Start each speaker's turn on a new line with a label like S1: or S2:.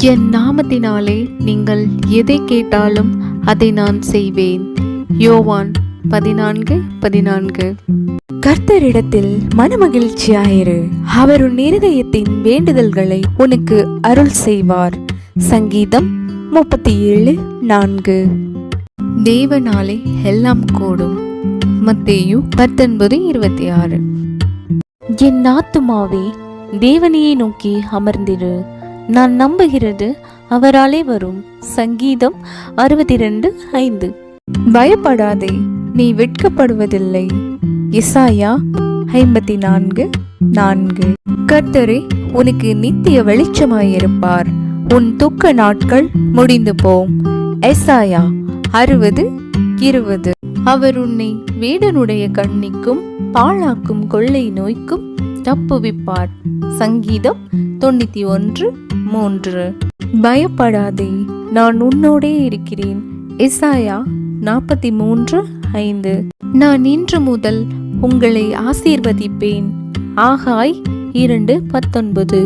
S1: என் நாமத்தினாலே நீங்கள் எதை கேட்டாலும் அதை நான் செய்வேன். யோவான் 14:14.
S2: கர்த்தரிடத்தில் மனமகிழ்ச்சியாயிரு, அவர் உன் இருதயத்தின் வேண்டுதல்களை உனக்கு அருள் செய்வார். சங்கீதம் 37:4.
S1: தேவனாலே எல்லாம் கூடும். மத்தேயு 19:26.
S2: என் ஆத்துமாவே தேவனையே நோக்கி அமர்ந்திரு, நான் நம்புகிறது அவராலே வரும். சங்கீதம் 62:5. பயப்படாதே, நீ வெட்கப்படுவதில்லை. எசாயா 54:4. கர்த்தரே உனக்கு நித்திய வெளிச்சமாயிருப்பார், உன் துக்க நாட்கள் முடிந்து போம். எசாயா 60:20. அவர் உன்னை வேடனுடைய கண்ணிக்கும் பாழாக்கும் கொள்ளை நோய்க்கும் தப்புவிப்பார். சங்கீதம் 91:3. பயப்படாதே, நான் உன்னோடே இருக்கிறேன். எசாயா 43:5. நான் இன்று முதல் உங்களை ஆசீர்வதிப்பேன். ஆகாய் 2:19.